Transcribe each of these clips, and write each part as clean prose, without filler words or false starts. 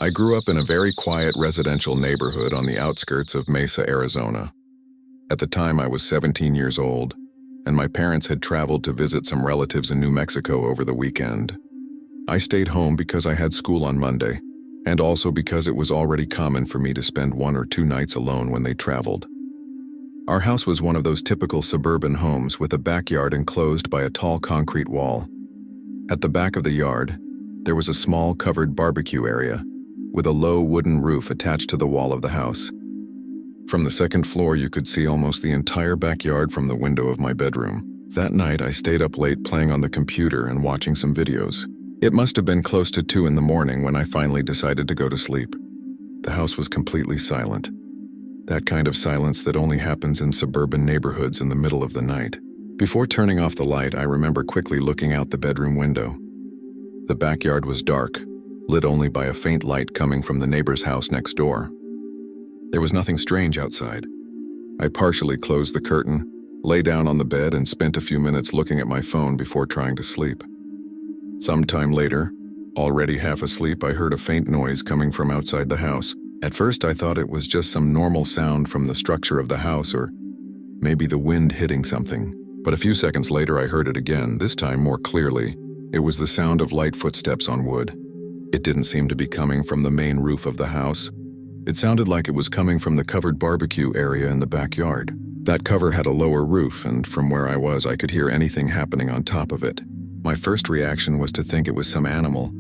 I grew up in a very quiet residential neighborhood on the outskirts of Mesa, Arizona. At the time, I was 17 years old, and my parents had traveled to visit some relatives in New Mexico over the weekend. I stayed home because I had school on Monday, and also because it was already common for me to spend 1 or 2 nights alone when they traveled. Our house was one of those typical suburban homes with a backyard enclosed by a tall concrete wall. At the back of the yard, there was a small covered barbecue area, with a low wooden roof attached to the wall of the house. From the second floor, you could see almost the entire backyard from the window of my bedroom. That night, I stayed up late playing on the computer and watching some videos. It must have been close to 2 in the morning when I finally decided to go to sleep. The house was completely silent. That kind of silence that only happens in suburban neighborhoods in the middle of the night. Before turning off the light, I remember quickly looking out the bedroom window. The backyard was dark, lit only by a faint light coming from the neighbor's house next door. There was nothing strange outside. I partially closed the curtain, lay down on the bed, and spent a few minutes looking at my phone before trying to sleep. Sometime later, already half asleep, I heard a faint noise coming from outside the house. At first, I thought it was just some normal sound from the structure of the house, or maybe the wind hitting something. But a few seconds later, I heard it again, this time more clearly. It was the sound of light footsteps on wood. It didn't seem to be coming from the main roof of the house. It sounded like it was coming from the covered barbecue area in the backyard. That cover had a lower roof, and from where I was, I could hear anything happening on top of it. My first reaction was to think it was some animal.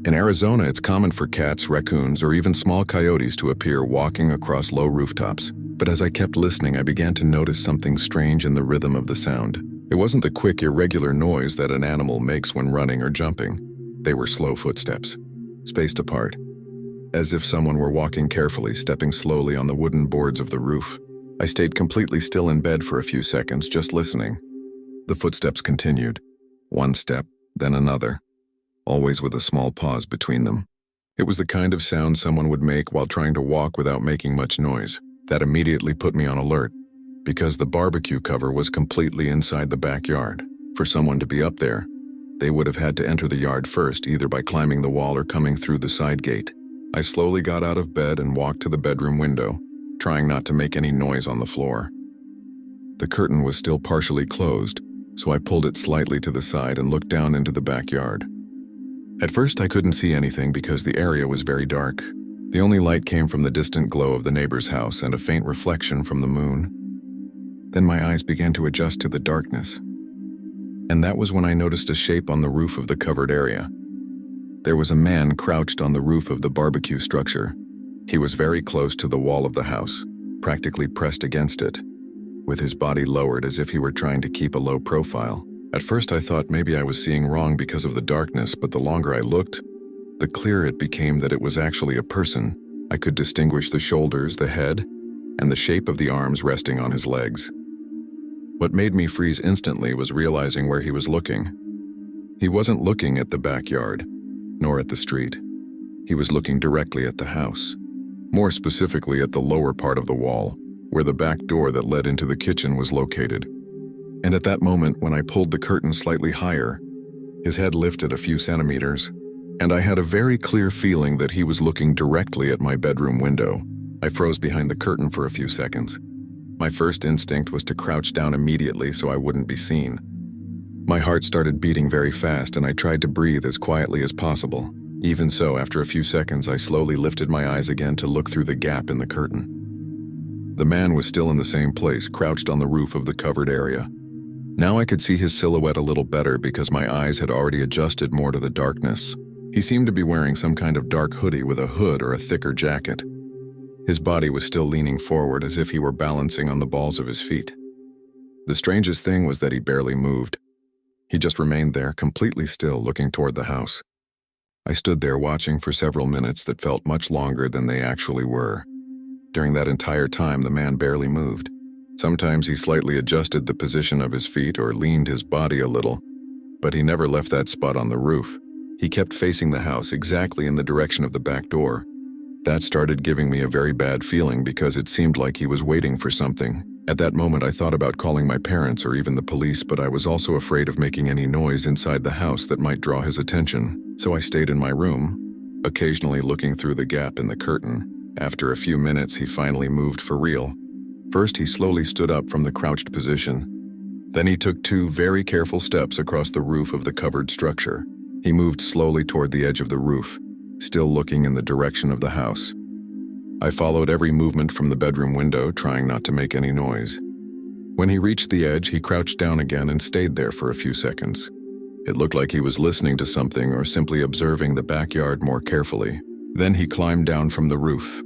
In Arizona, it's common for cats, raccoons, or even small coyotes to appear walking across low rooftops. But as I kept listening, I began to notice something strange in the rhythm of the sound. It wasn't the quick, irregular noise that an animal makes when running or jumping. They were slow footsteps, spaced apart, as if someone were walking carefully, stepping slowly on the wooden boards of the roof. I stayed completely still in bed for a few seconds, just listening. The footsteps continued. One step, then another, always with a small pause between them. It was the kind of sound someone would make while trying to walk without making much noise. That immediately put me on alert, because the barbecue cover was completely inside the backyard. For someone to be up there, they would have had to enter the yard first, either by climbing the wall or coming through the side gate. I slowly got out of bed and walked to the bedroom window, trying not to make any noise on the floor. The curtain was still partially closed, so I pulled it slightly to the side and looked down into the backyard. At first, I couldn't see anything because the area was very dark. The only light came from the distant glow of the neighbor's house and a faint reflection from the moon. Then my eyes began to adjust to the darkness. And that was when I noticed a shape on the roof of the covered area. There was a man crouched on the roof of the barbecue structure. He was very close to the wall of the house, practically pressed against it, with his body lowered as if he were trying to keep a low profile. At first I thought maybe I was seeing wrong because of the darkness, but the longer I looked, the clearer it became that it was actually a person. I could distinguish the shoulders, the head, and the shape of the arms resting on his legs. What made me freeze instantly was realizing where he was looking. He wasn't looking at the backyard, nor at the street. He was looking directly at the house, more specifically at the lower part of the wall, where the back door that led into the kitchen was located. And at that moment, when I pulled the curtain slightly higher, his head lifted a few centimeters, and I had a very clear feeling that he was looking directly at my bedroom window. I froze behind the curtain for a few seconds. My first instinct was to crouch down immediately so I wouldn't be seen. My heart started beating very fast, and I tried to breathe as quietly as possible. Even so, after a few seconds, I slowly lifted my eyes again to look through the gap in the curtain. The man was still in the same place, crouched on the roof of the covered area. Now I could see his silhouette a little better because my eyes had already adjusted more to the darkness. He seemed to be wearing some kind of dark hoodie with a hood or a thicker jacket. His body was still leaning forward as if he were balancing on the balls of his feet. The strangest thing was that he barely moved. He just remained there, completely still, looking toward the house. I stood there watching for several minutes that felt much longer than they actually were. During that entire time, the man barely moved. Sometimes he slightly adjusted the position of his feet or leaned his body a little, but he never left that spot on the roof. He kept facing the house exactly in the direction of the back door. That started giving me a very bad feeling because it seemed like he was waiting for something. At that moment, I thought about calling my parents or even the police, but I was also afraid of making any noise inside the house that might draw his attention. So I stayed in my room. occasionally looking through the gap in the curtain. After a few minutes, he finally moved for real. First, he slowly stood up from the crouched position. Then he took 2 very careful steps across the roof of the covered structure. He moved slowly toward the edge of the roof, still looking in the direction of the house. I followed every movement from the bedroom window, trying not to make any noise. When he reached the edge, he crouched down again and stayed there for a few seconds. It looked like he was listening to something or simply observing the backyard more carefully. Then he climbed down from the roof.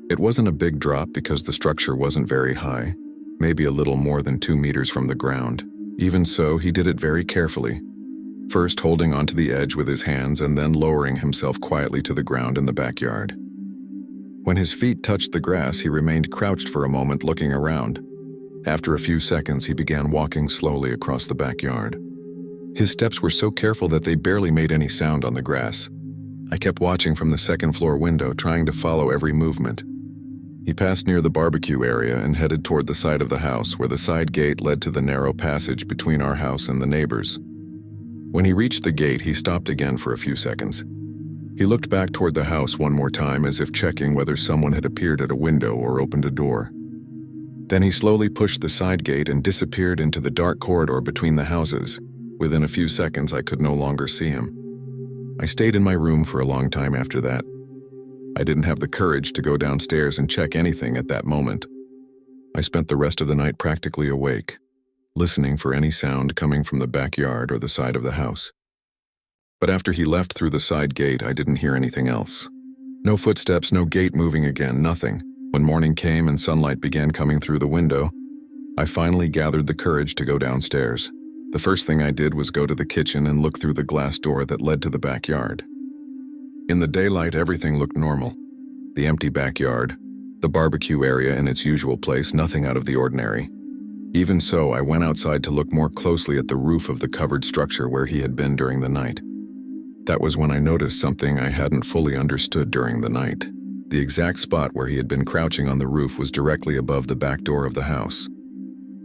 It wasn't a big drop because the structure wasn't very high, maybe a little more than 2 meters from the ground. Even so, he did it very carefully, first holding onto the edge with his hands and then lowering himself quietly to the ground in the backyard. When his feet touched the grass, he remained crouched for a moment looking around. After a few seconds, he began walking slowly across the backyard. His steps were so careful that they barely made any sound on the grass. I kept watching from the second-floor window, trying to follow every movement. He passed near the barbecue area and headed toward the side of the house, where the side gate led to the narrow passage between our house and the neighbors. When he reached the gate, he stopped again for a few seconds. He looked back toward the house one more time, as if checking whether someone had appeared at a window or opened a door. Then he slowly pushed the side gate and disappeared into the dark corridor between the houses. Within a few seconds, I could no longer see him. I stayed in my room for a long time after that. I didn't have the courage to go downstairs and check anything at that moment. I spent the rest of the night practically awake, listening for any sound coming from the backyard or the side of the house. But after he left through the side gate, I didn't hear anything else. No footsteps, no gate moving again, nothing. When morning came and sunlight began coming through the window, I finally gathered the courage to go downstairs. The first thing I did was go to the kitchen and look through the glass door that led to the backyard. In the daylight, everything looked normal. The empty backyard, the barbecue area in its usual place, nothing out of the ordinary. Even so, I went outside to look more closely at the roof of the covered structure where he had been during the night. That was when I noticed something I hadn't fully understood during the night. The exact spot where he had been crouching on the roof was directly above the back door of the house.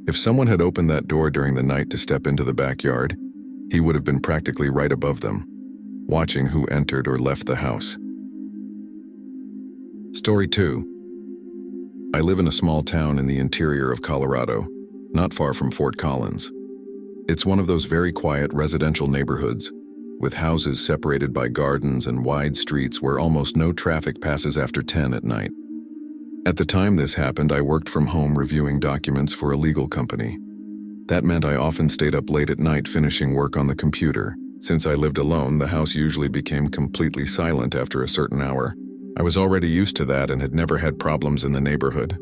If someone had opened that door during the night to step into the backyard, he would have been practically right above them, watching who entered or left the house. Story 2. I live in a small town in the interior of Colorado, not far from Fort Collins. It's one of those very quiet residential neighborhoods, with houses separated by gardens and wide streets where almost no traffic passes after 10 at night. At the time this happened, I worked from home reviewing documents for a legal company. That meant I often stayed up late at night finishing work on the computer. Since I lived alone, the house usually became completely silent after a certain hour. I was already used to that and had never had problems in the neighborhood.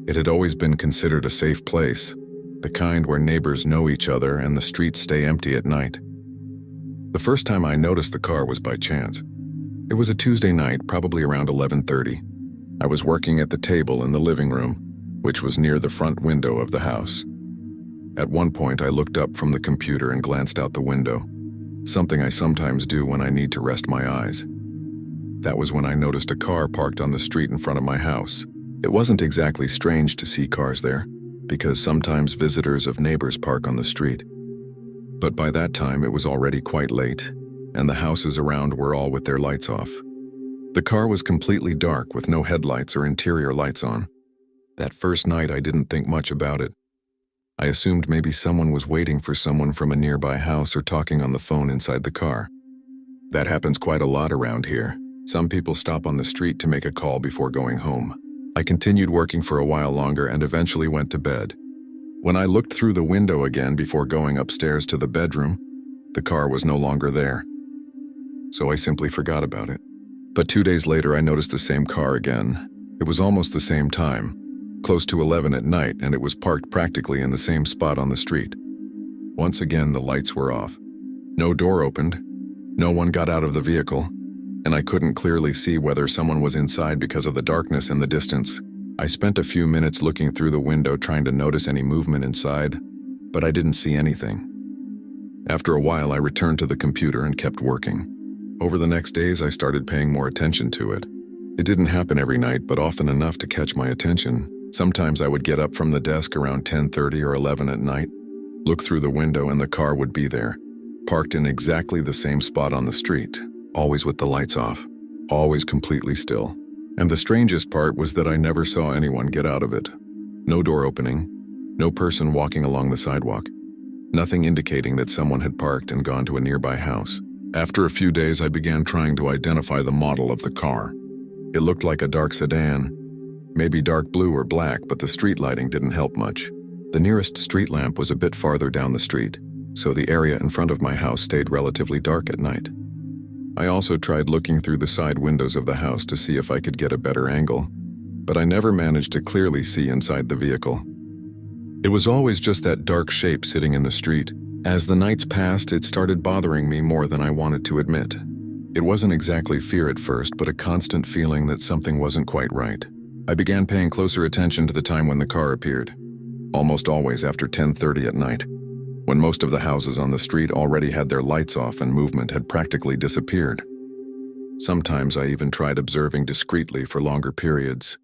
It had always been considered a safe place, the kind where neighbors know each other and the streets stay empty at night. The first time I noticed the car was by chance. It was a Tuesday night, probably around 11:30. I was working at the table in the living room, which was near the front window of the house. At one point, I looked up from the computer and glanced out the window, something I sometimes do when I need to rest my eyes. That was when I noticed a car parked on the street in front of my house. It wasn't exactly strange to see cars there, because sometimes visitors of neighbors park on the street. But by that time, it was already quite late, and the houses around were all with their lights off. The car was completely dark with no headlights or interior lights on. That first night, I didn't think much about it. I assumed maybe someone was waiting for someone from a nearby house or talking on the phone inside the car. That happens quite a lot around here. Some people stop on the street to make a call before going home. I continued working for a while longer and eventually went to bed. When I looked through the window again before going upstairs to the bedroom, the car was no longer there. So I simply forgot about it. But 2 days later, I noticed the same car again. It was almost the same time, close to 11 at night, and it was parked practically in the same spot on the street. Once again, the lights were off. No door opened, no one got out of the vehicle, and I couldn't clearly see whether someone was inside because of the darkness in the distance. I spent a few minutes looking through the window trying to notice any movement inside, but I didn't see anything. After a while, I returned to the computer and kept working. Over the next days, I started paying more attention to it. It didn't happen every night, but often enough to catch my attention. Sometimes I would get up from the desk around 10:30 or 11 at night, look through the window, and the car would be there, parked in exactly the same spot on the street, always with the lights off. always completely still. And the strangest part was that I never saw anyone get out of it. No door opening, no person walking along the sidewalk, nothing indicating that someone had parked and gone to a nearby house. After a few days, I began trying to identify the model of the car. It looked like a dark sedan, maybe dark blue or black, but the street lighting didn't help much. The nearest street lamp was a bit farther down the street, so the area in front of my house stayed relatively dark at night. I also tried looking through the side windows of the house to see if I could get a better angle, but I never managed to clearly see inside the vehicle. It was always just that dark shape sitting in the street. As the nights passed, it started bothering me more than I wanted to admit. It wasn't exactly fear at first, but a constant feeling that something wasn't quite right. I began paying closer attention to the time when the car appeared, almost always after 10:30 at night, when most of the houses on the street already had their lights off and movement had practically disappeared. Sometimes I even tried observing discreetly for longer periods,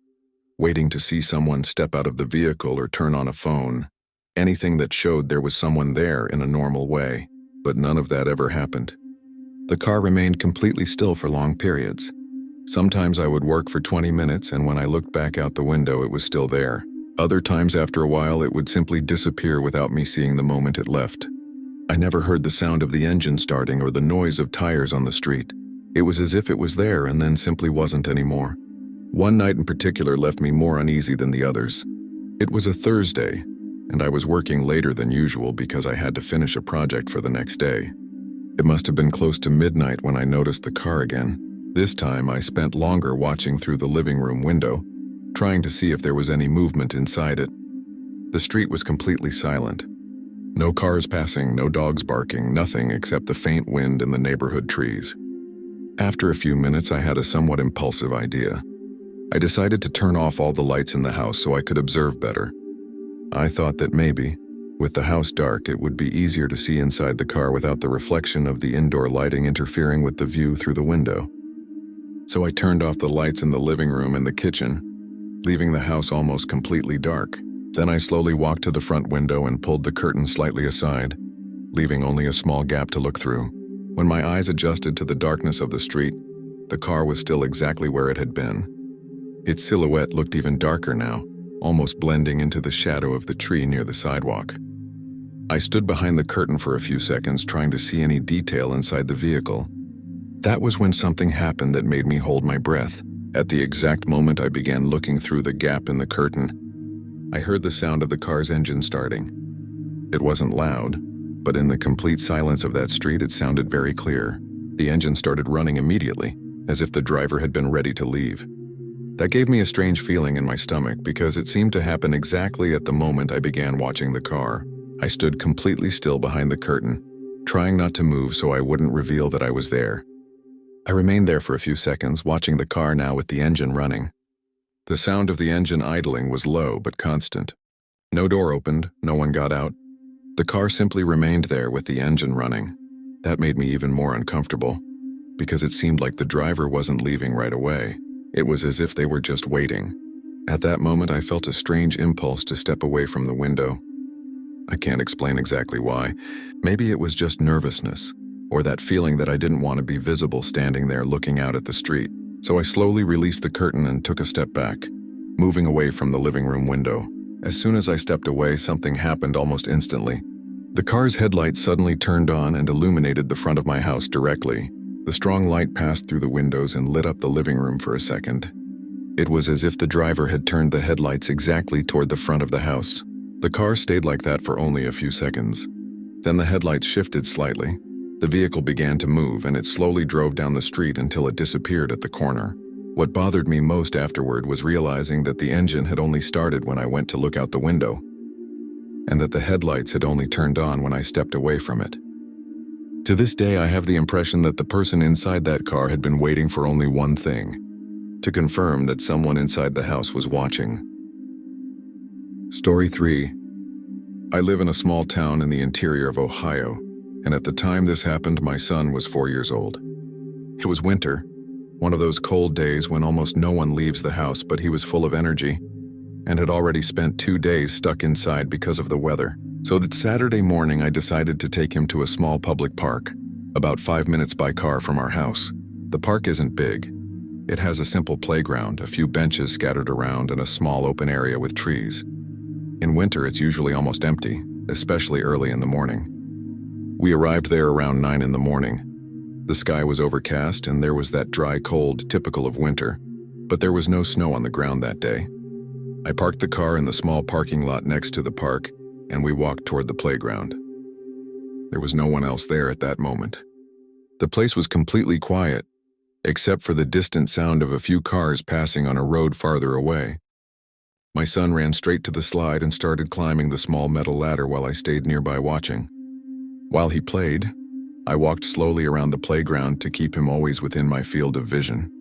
waiting to see someone step out of the vehicle or turn on a phone, anything that showed there was someone there in a normal way, but none of that ever happened. The car remained completely still for long periods. Sometimes I would work for 20 minutes, and when I looked back out the window, it was still there. Other times after a while, it would simply disappear without me seeing the moment it left. I never heard the sound of the engine starting or the noise of tires on the street. It was as if it was there and then simply wasn't anymore. One night in particular left me more uneasy than the others. It was a Thursday, and I was working later than usual because I had to finish a project for the next day. It must have been close to midnight when I noticed the car again. This time I spent longer watching through the living room window, trying to see if there was any movement inside it. The street was completely silent. No cars passing, no dogs barking, nothing except the faint wind and the neighborhood trees. After a few minutes, I had a somewhat impulsive idea. I decided to turn off all the lights in the house so I could observe better. I thought that maybe, with the house dark, it would be easier to see inside the car without the reflection of the indoor lighting interfering with the view through the window. So I turned off the lights in the living room and the kitchen, leaving the house almost completely dark. Then I slowly walked to the front window and pulled the curtain slightly aside, leaving only a small gap to look through. When my eyes adjusted to the darkness of the street, the car was still exactly where it had been. Its silhouette looked even darker now, almost blending into the shadow of the tree near the sidewalk. I stood behind the curtain for a few seconds, trying to see any detail inside the vehicle. That was when something happened that made me hold my breath. At the exact moment I began looking through the gap in the curtain, I heard the sound of the car's engine starting. It wasn't loud, but in the complete silence of that street, it sounded very clear. The engine started running immediately, as if the driver had been ready to leave. That gave me a strange feeling in my stomach because it seemed to happen exactly at the moment I began watching the car. I stood completely still behind the curtain, trying not to move so I wouldn't reveal that I was there. I remained there for a few seconds, watching the car now with the engine running. The sound of the engine idling was low but constant. No door opened, no one got out. The car simply remained there with the engine running. That made me even more uncomfortable, because it seemed like the driver wasn't leaving right away. It was as if they were just waiting. At that moment, I felt a strange impulse to step away from the window. I can't explain exactly why. Maybe it was just nervousness, or that feeling that I didn't want to be visible standing there looking out at the street. So I slowly released the curtain and took a step back, moving away from the living room window. As soon as I stepped away, something happened almost instantly. The car's headlights suddenly turned on and illuminated the front of my house directly. The strong light passed through the windows and lit up the living room for a second. It was as if the driver had turned the headlights exactly toward the front of the house. The car stayed like that for only a few seconds. Then the headlights shifted slightly. The vehicle began to move, and it slowly drove down the street until it disappeared at the corner. What bothered me most afterward was realizing that the engine had only started when I went to look out the window, and that the headlights had only turned on when I stepped away from it. To this day, I have the impression that the person inside that car had been waiting for only one thing: to confirm that someone inside the house was watching. Story 3. I live in a small town in the interior of Ohio, and at the time this happened, my son was 4 years old. It was winter, one of those cold days when almost no one leaves the house, but he was full of energy and had already spent 2 days stuck inside because of the weather. So that Saturday morning, I decided to take him to a small public park, about 5 minutes by car from our house. The park isn't big, It has a simple playground, a few benches scattered around, and a small open area with trees. In winter, it's usually almost empty, especially early in the morning. We arrived there around 9 in the morning. The sky was overcast and there was that dry cold typical of winter, but there was no snow on the ground that day. I parked the car in the small parking lot next to the park, and we walked toward the playground. There was no one else there at that moment. The place was completely quiet, except for the distant sound of a few cars passing on a road farther away. My son ran straight to the slide and started climbing the small metal ladder while I stayed nearby watching. While he played, I walked slowly around the playground to keep him always within my field of vision.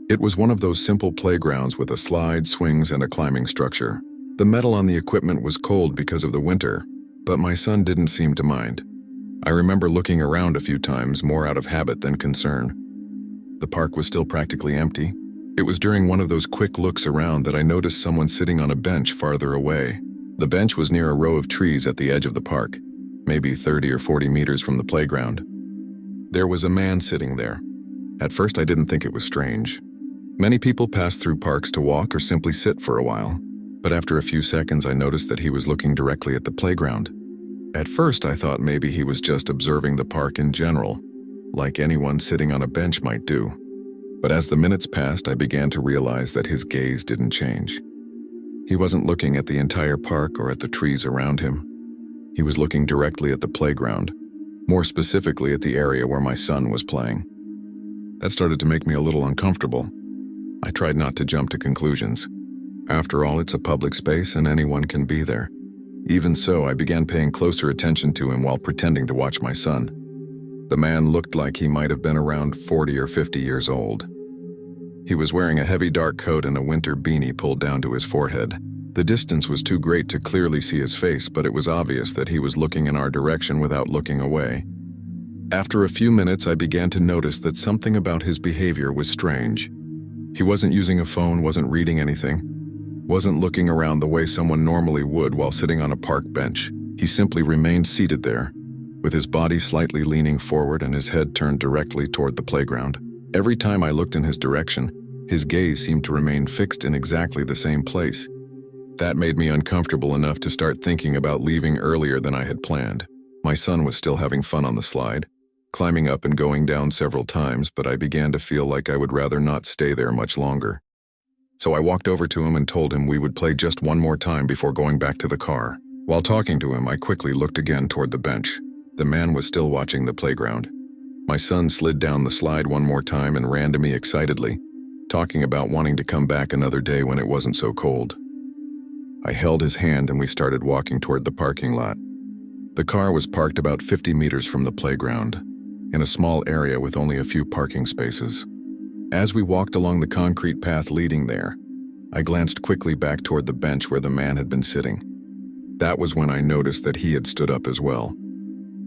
It was one of those simple playgrounds with a slide, swings, and a climbing structure. The metal on the equipment was cold because of the winter, but my son didn't seem to mind. I remember looking around a few times, more out of habit than concern. The park was still practically empty. It was during one of those quick looks around that I noticed someone sitting on a bench farther away. The bench was near a row of trees at the edge of the park, maybe 30 or 40 meters from the playground. There was a man sitting there. At first, I didn't think it was strange. Many people pass through parks to walk or simply sit for a while, but after a few seconds, I noticed that he was looking directly at the playground. At first, I thought maybe he was just observing the park in general, like anyone sitting on a bench might do. But as the minutes passed, I began to realize that his gaze didn't change. He wasn't looking at the entire park or at the trees around him. He was looking directly at the playground, more specifically at the area where my son was playing. That started to make me a little uncomfortable. I tried not to jump to conclusions. After all, it's a public space and anyone can be there. Even so, I began paying closer attention to him while pretending to watch my son. The man looked like he might have been around 40 or 50 years old. He was wearing a heavy dark coat and a winter beanie pulled down to his forehead. The distance was too great to clearly see his face, but it was obvious that he was looking in our direction without looking away. After a few minutes, I began to notice that something about his behavior was strange. He wasn't using a phone, wasn't reading anything, wasn't looking around the way someone normally would while sitting on a park bench. He simply remained seated there, with his body slightly leaning forward and his head turned directly toward the playground. Every time I looked in his direction, his gaze seemed to remain fixed in exactly the same place. That made me uncomfortable enough to start thinking about leaving earlier than I had planned. My son was still having fun on the slide, climbing up and going down several times, but I began to feel like I would rather not stay there much longer. So I walked over to him and told him we would play just one more time before going back to the car. While talking to him, I quickly looked again toward the bench. The man was still watching the playground. My son slid down the slide one more time and ran to me excitedly, talking about wanting to come back another day when it wasn't so cold. I held his hand and we started walking toward the parking lot. The car was parked about 50 meters from the playground, in a small area with only a few parking spaces. As we walked along the concrete path leading there, I glanced quickly back toward the bench where the man had been sitting. That was when I noticed that he had stood up as well.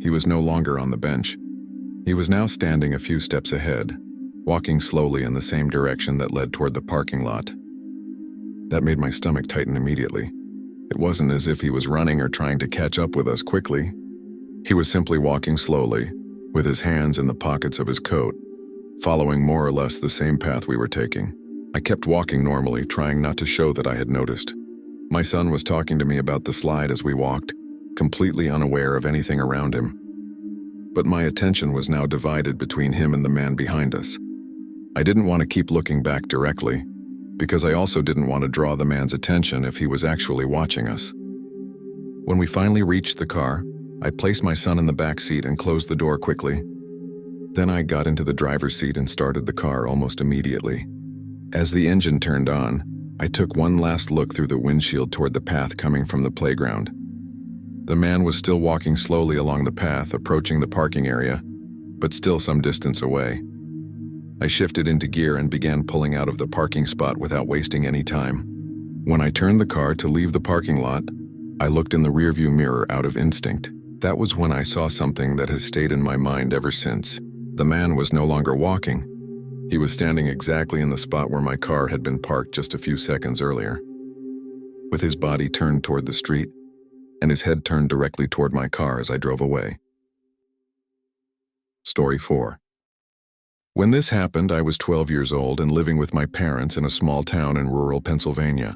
He was no longer on the bench. He was now standing a few steps ahead, walking slowly in the same direction that led toward the parking lot. That made my stomach tighten immediately. It wasn't as if he was running or trying to catch up with us quickly. He was simply walking slowly, with his hands in the pockets of his coat, following more or less the same path we were taking. I kept walking normally, trying not to show that I had noticed. My son was talking to me about the slide as we walked, completely unaware of anything around him. But my attention was now divided between him and the man behind us. I didn't want to keep looking back directly, because I also didn't want to draw the man's attention if he was actually watching us. When we finally reached the car, I placed my son in the back seat and closed the door quickly. Then I got into the driver's seat and started the car almost immediately. As the engine turned on, I took one last look through the windshield toward the path coming from the playground. The man was still walking slowly along the path, approaching the parking area, but still some distance away. I shifted into gear and began pulling out of the parking spot without wasting any time. When I turned the car to leave the parking lot, I looked in the rearview mirror out of instinct. That was when I saw something that has stayed in my mind ever since. The man was no longer walking. He was standing exactly in the spot where my car had been parked just a few seconds earlier, with his body turned toward the street and his head turned directly toward my car as I drove away. Story 4. When this happened, I was 12 years old and living with my parents in a small town in rural Pennsylvania.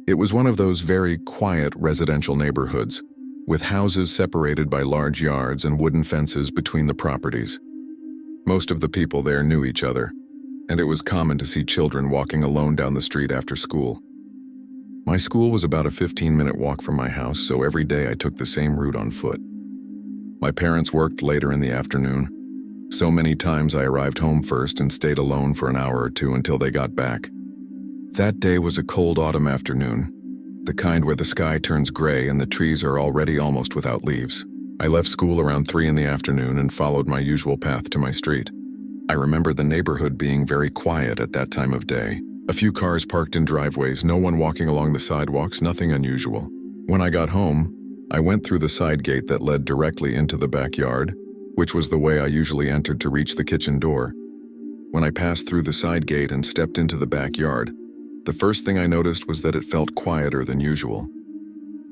It was one of those very quiet residential neighborhoods, with houses separated by large yards and wooden fences between the properties. Most of the people there knew each other, and it was common to see children walking alone down the street after school. My school was about a 15-minute walk from my house, so every day I took the same route on foot. My parents worked later in the afternoon, so many times I arrived home first and stayed alone for an hour or two until they got back. That day was a cold autumn afternoon, the kind where the sky turns gray and the trees are already almost without leaves. I left school around 3 in the afternoon and followed my usual path to my street. I remember the neighborhood being very quiet at that time of day. A few cars parked in driveways, no one walking along the sidewalks, nothing unusual. When I got home, I went through the side gate that led directly into the backyard, which was the way I usually entered to reach the kitchen door. When I passed through the side gate and stepped into the backyard, the first thing I noticed was that it felt quieter than usual.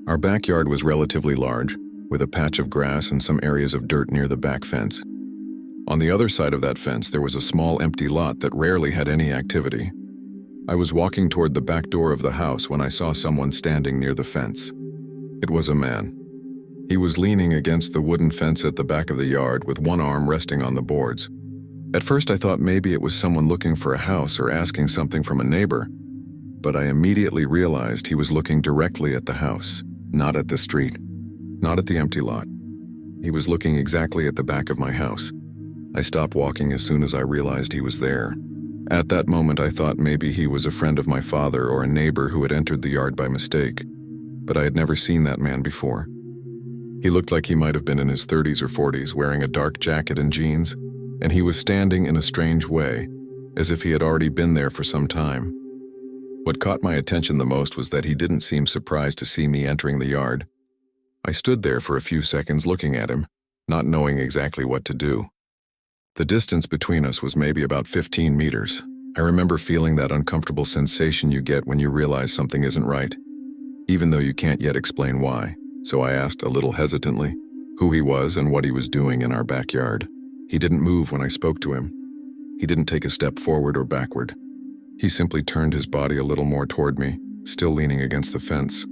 Our backyard was relatively large, with a patch of grass and some areas of dirt near the back fence. On the other side of that fence, there was a small empty lot that rarely had any activity. I was walking toward the back door of the house when I saw someone standing near the fence. It was a man. He was leaning against the wooden fence at the back of the yard with one arm resting on the boards. At first I thought maybe it was someone looking for a house or asking something from a neighbor, but I immediately realized he was looking directly at the house, not at the street, not at the empty lot. He was looking exactly at the back of my house. I stopped walking as soon as I realized he was there. At that moment I thought maybe he was a friend of my father or a neighbor who had entered the yard by mistake, but I had never seen that man before. He looked like he might have been in his 30s or 40s, wearing a dark jacket and jeans, and he was standing in a strange way, as if he had already been there for some time. What caught my attention the most was that he didn't seem surprised to see me entering the yard. I stood there for a few seconds looking at him, not knowing exactly what to do. The distance between us was maybe about 15 meters. I remember feeling that uncomfortable sensation you get when you realize something isn't right, even though you can't yet explain why. So I asked, a little hesitantly, who he was and what he was doing in our backyard. He didn't move when I spoke to him. He didn't take a step forward or backward. He simply turned his body a little more toward me, still leaning against the fence.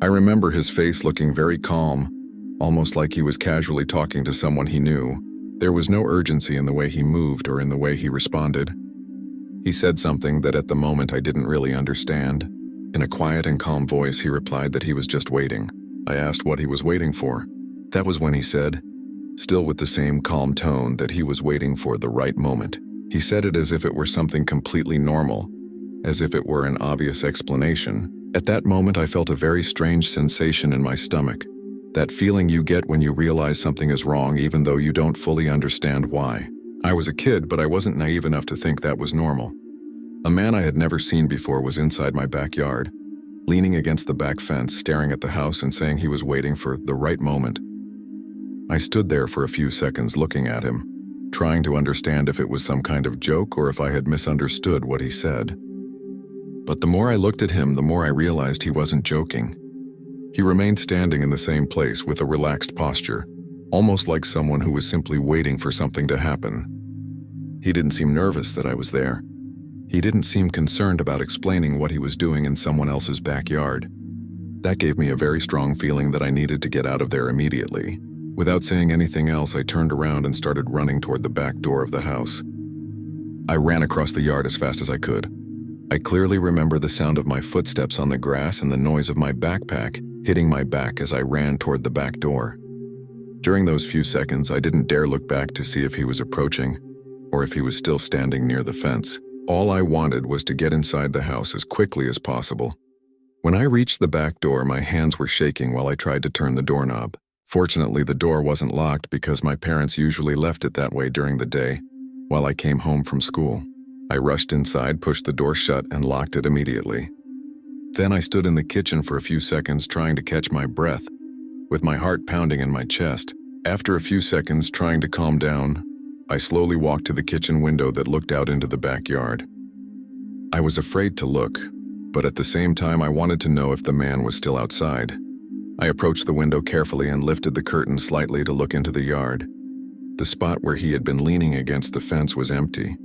I remember his face looking very calm, almost like he was casually talking to someone he knew. There was no urgency in the way he moved or in the way he responded. He said something that at the moment I didn't really understand. In a quiet and calm voice, he replied that he was just waiting. I asked what he was waiting for. That was when he said, still with the same calm tone, that he was waiting for the right moment. He said it as if it were something completely normal, as if it were an obvious explanation. At that moment, I felt a very strange sensation in my stomach. That feeling you get when you realize something is wrong even though you don't fully understand why. I was a kid, but I wasn't naive enough to think that was normal. A man I had never seen before was inside my backyard, leaning against the back fence, staring at the house and saying he was waiting for the right moment. I stood there for a few seconds looking at him, trying to understand if it was some kind of joke or if I had misunderstood what he said. But the more I looked at him, the more I realized he wasn't joking. He remained standing in the same place with a relaxed posture, almost like someone who was simply waiting for something to happen. He didn't seem nervous that I was there. He didn't seem concerned about explaining what he was doing in someone else's backyard. That gave me a very strong feeling that I needed to get out of there immediately. Without saying anything else, I turned around and started running toward the back door of the house. I ran across the yard as fast as I could. I clearly remember the sound of my footsteps on the grass and the noise of my backpack hitting my back as I ran toward the back door. During those few seconds, I didn't dare look back to see if he was approaching or if he was still standing near the fence. All I wanted was to get inside the house as quickly as possible. When I reached the back door, my hands were shaking while I tried to turn the doorknob. Fortunately, the door wasn't locked because my parents usually left it that way during the day while I came home from school. I rushed inside, pushed the door shut, and locked it immediately. Then I stood in the kitchen for a few seconds trying to catch my breath, with my heart pounding in my chest. After a few seconds trying to calm down, I slowly walked to the kitchen window that looked out into the backyard. I was afraid to look, but at the same time I wanted to know if the man was still outside. I approached the window carefully and lifted the curtain slightly to look into the yard. The spot where he had been leaning against the fence was empty.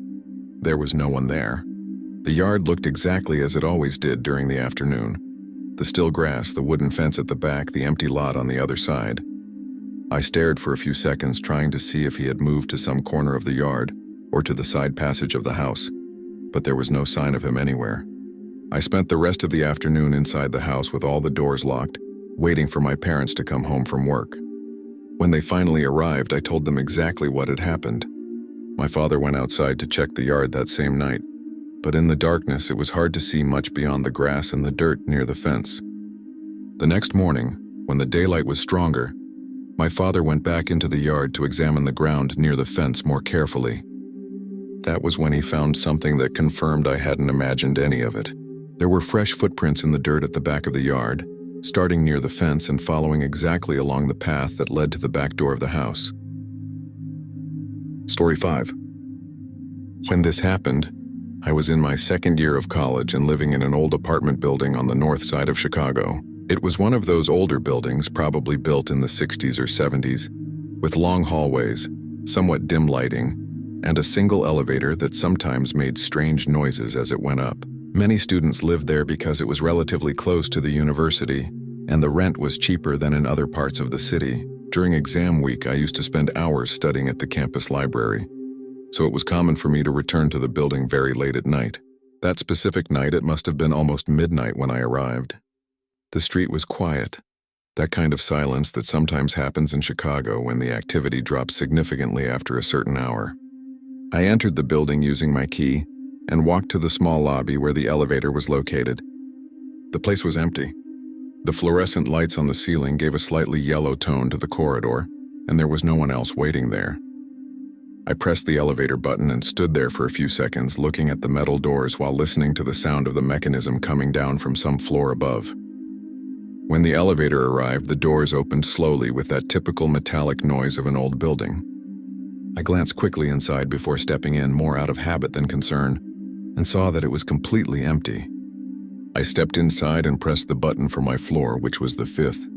There was no one there. The yard looked exactly as it always did during the afternoon. The still grass, the wooden fence at the back, the empty lot on the other side. I stared for a few seconds, trying to see if he had moved to some corner of the yard or to the side passage of the house, but there was no sign of him anywhere. I spent the rest of the afternoon inside the house with all the doors locked, waiting for my parents to come home from work. When they finally arrived, I told them exactly what had happened. My father went outside to check the yard that same night, but in the darkness it was hard to see much beyond the grass and the dirt near the fence. The next morning, when the daylight was stronger, my father went back into the yard to examine the ground near the fence more carefully. That was when he found something that confirmed I hadn't imagined any of it. There were fresh footprints in the dirt at the back of the yard, starting near the fence and following exactly along the path that led to the back door of the house. Story 5. When this happened, I was in my second year of college and living in an old apartment building on the north side of Chicago. It was one of those older buildings, probably built in the 60s or 70s, with long hallways, somewhat dim lighting, and a single elevator that sometimes made strange noises as it went up. Many students lived there because it was relatively close to the university, and the rent was cheaper than in other parts of the city. During exam week, I used to spend hours studying at the campus library, so it was common for me to return to the building very late at night. That specific night, it must have been almost midnight when I arrived. The street was quiet, that kind of silence that sometimes happens in Chicago when the activity drops significantly after a certain hour. I entered the building using my key and walked to the small lobby where the elevator was located. The place was empty. The fluorescent lights on the ceiling gave a slightly yellow tone to the corridor, and there was no one else waiting there. I pressed the elevator button and stood there for a few seconds, looking at the metal doors while listening to the sound of the mechanism coming down from some floor above. When the elevator arrived, the doors opened slowly with that typical metallic noise of an old building. I glanced quickly inside before stepping in, more out of habit than concern, and saw that it was completely empty. I stepped inside and pressed the button for my floor, which was the 5th.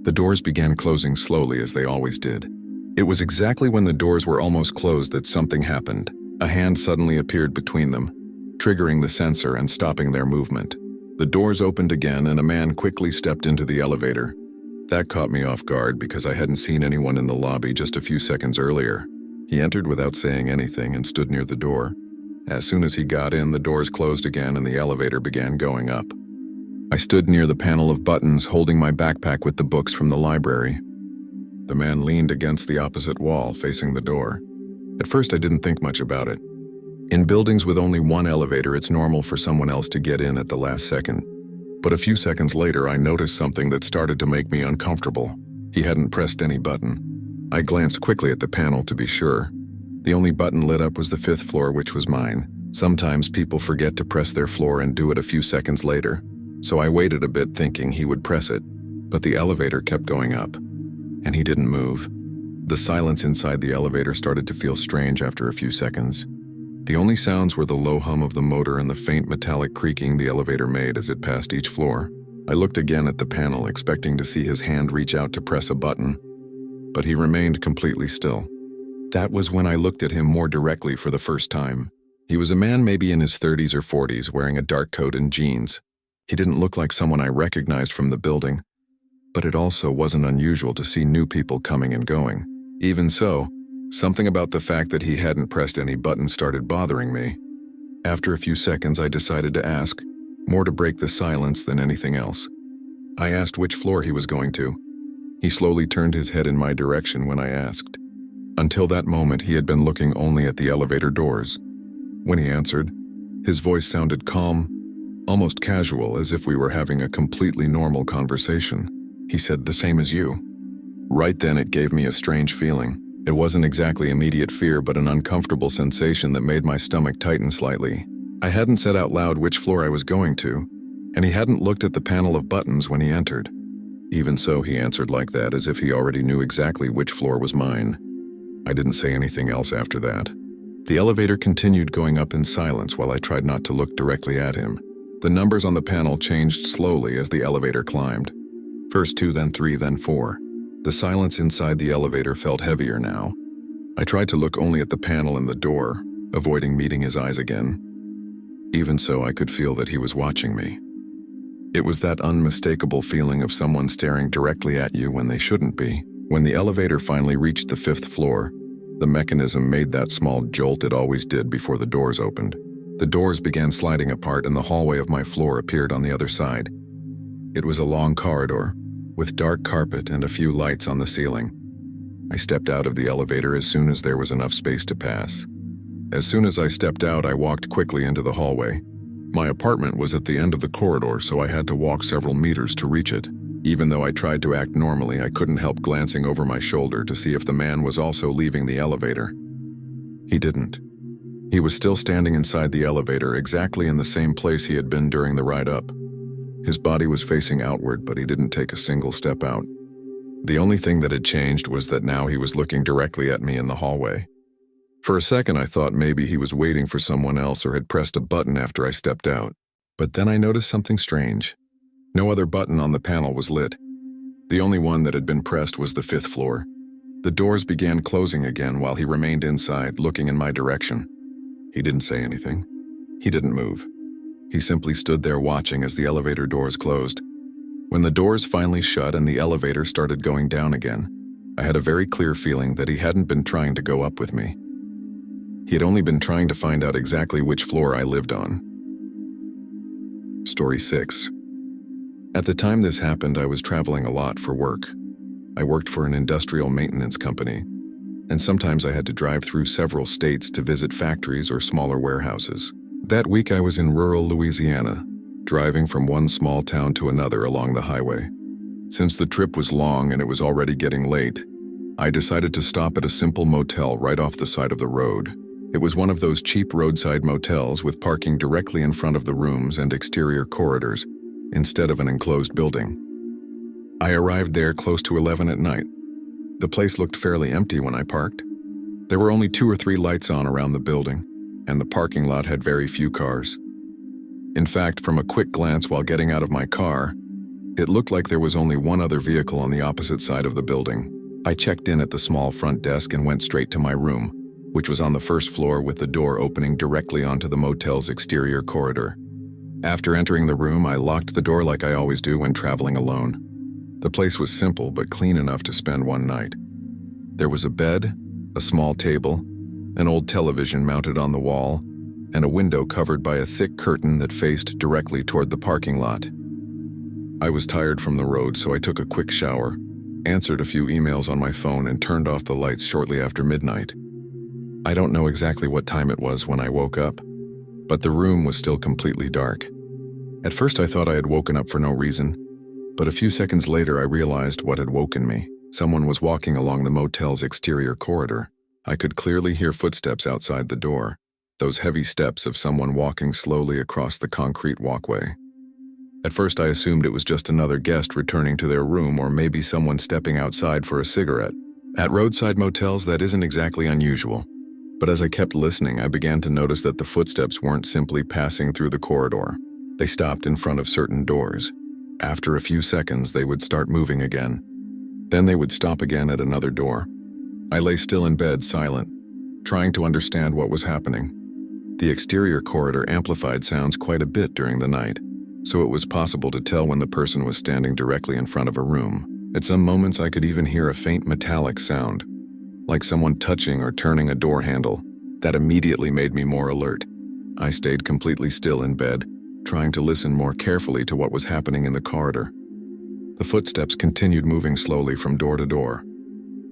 The doors began closing slowly, as they always did. It was exactly when the doors were almost closed that something happened. A hand suddenly appeared between them, triggering the sensor and stopping their movement. The doors opened again and a man quickly stepped into the elevator. That caught me off guard because I hadn't seen anyone in the lobby just a few seconds earlier. He entered without saying anything and stood near the door. As soon as he got in, the doors closed again and the elevator began going up. I stood near the panel of buttons, holding my backpack with the books from the library. The man leaned against the opposite wall, facing the door. At first, I didn't think much about it. In buildings with only one elevator, it's normal for someone else to get in at the last second. But a few seconds later, I noticed something that started to make me uncomfortable. He hadn't pressed any button. I glanced quickly at the panel to be sure. The only button lit up was the 5th floor, which was mine. Sometimes people forget to press their floor and do it a few seconds later, so I waited a bit thinking he would press it. But the elevator kept going up, and he didn't move. The silence inside the elevator started to feel strange after a few seconds. The only sounds were the low hum of the motor and the faint metallic creaking the elevator made as it passed each floor. I looked again at the panel, expecting to see his hand reach out to press a button, but he remained completely still. That was when I looked at him more directly for the first time. He was a man maybe in his 30s or 40s, wearing a dark coat and jeans. He didn't look like someone I recognized from the building, but it also wasn't unusual to see new people coming and going. Even so, something about the fact that he hadn't pressed any buttons started bothering me. After a few seconds, I decided to ask, more to break the silence than anything else. I asked which floor he was going to. He slowly turned his head in my direction when I asked. Until that moment, he had been looking only at the elevator doors. When he answered, his voice sounded calm, almost casual, as if we were having a completely normal conversation. He said, "The same as you." Right then, it gave me a strange feeling. It wasn't exactly immediate fear, but an uncomfortable sensation that made my stomach tighten slightly. I hadn't said out loud which floor I was going to, and he hadn't looked at the panel of buttons when he entered. Even so, he answered like that, as if he already knew exactly which floor was mine. I didn't say anything else after that. The elevator continued going up in silence while I tried not to look directly at him. The numbers on the panel changed slowly as the elevator climbed. First 2, then 3, then 4. The silence inside the elevator felt heavier now. I tried to look only at the panel and the door, avoiding meeting his eyes again. Even so, I could feel that he was watching me. It was that unmistakable feeling of someone staring directly at you when they shouldn't be. When the elevator finally reached the 5th floor, the mechanism made that small jolt it always did before the doors opened. The doors began sliding apart and the hallway of my floor appeared on the other side. It was a long corridor, with dark carpet and a few lights on the ceiling. I stepped out of the elevator as soon as there was enough space to pass. As soon as I stepped out, I walked quickly into the hallway. My apartment was at the end of the corridor, so I had to walk several meters to reach it. Even though I tried to act normally, I couldn't help glancing over my shoulder to see if the man was also leaving the elevator. He didn't. He was still standing inside the elevator, exactly in the same place he had been during the ride up. His body was facing outward, but he didn't take a single step out. The only thing that had changed was that now he was looking directly at me in the hallway. For a second, I thought maybe he was waiting for someone else or had pressed a button after I stepped out. But then I noticed something strange. No other button on the panel was lit. The only one that had been pressed was the 5th floor. The doors began closing again while he remained inside, looking in my direction. He didn't say anything. He didn't move. He simply stood there watching as the elevator doors closed. When the doors finally shut and the elevator started going down again, I had a very clear feeling that he hadn't been trying to go up with me. He had only been trying to find out exactly which floor I lived on. Story 6. At the time this happened, I was traveling a lot for work. I worked for an industrial maintenance company, and sometimes I had to drive through several states to visit factories or smaller warehouses. That week I was in rural Louisiana, driving from one small town to another along the highway. Since the trip was long and it was already getting late, I decided to stop at a simple motel right off the side of the road. It was one of those cheap roadside motels with parking directly in front of the rooms and exterior corridors, instead of an enclosed building. I arrived there close to 11 at night. The place looked fairly empty when I parked. There were only 2 or 3 lights on around the building, and the parking lot had very few cars. In fact, from a quick glance while getting out of my car, it looked like there was only one other vehicle on the opposite side of the building. I checked in at the small front desk and went straight to my room, which was on the 1st floor with the door opening directly onto the motel's exterior corridor. After entering the room, I locked the door like I always do when traveling alone. The place was simple but clean enough to spend one night. There was a bed, a small table, an old television mounted on the wall, and a window covered by a thick curtain that faced directly toward the parking lot. I was tired from the road, so I took a quick shower, answered a few emails on my phone, and turned off the lights shortly after midnight. I don't know exactly what time it was when I woke up, but the room was still completely dark. At first I thought I had woken up for no reason, but a few seconds later I realized what had woken me. Someone was walking along the motel's exterior corridor. I could clearly hear footsteps outside the door, those heavy steps of someone walking slowly across the concrete walkway. At first I assumed it was just another guest returning to their room or maybe someone stepping outside for a cigarette. At roadside motels, that isn't exactly unusual. But as I kept listening, I began to notice that the footsteps weren't simply passing through the corridor. They stopped in front of certain doors. After a few seconds, they would start moving again. Then they would stop again at another door. I lay still in bed, silent, trying to understand what was happening. The exterior corridor amplified sounds quite a bit during the night, so it was possible to tell when the person was standing directly in front of a room. At some moments, I could even hear a faint metallic sound, like someone touching or turning a door handle. That immediately made me more alert. I stayed completely still in bed, trying to listen more carefully to what was happening in the corridor. The footsteps continued moving slowly from door to door.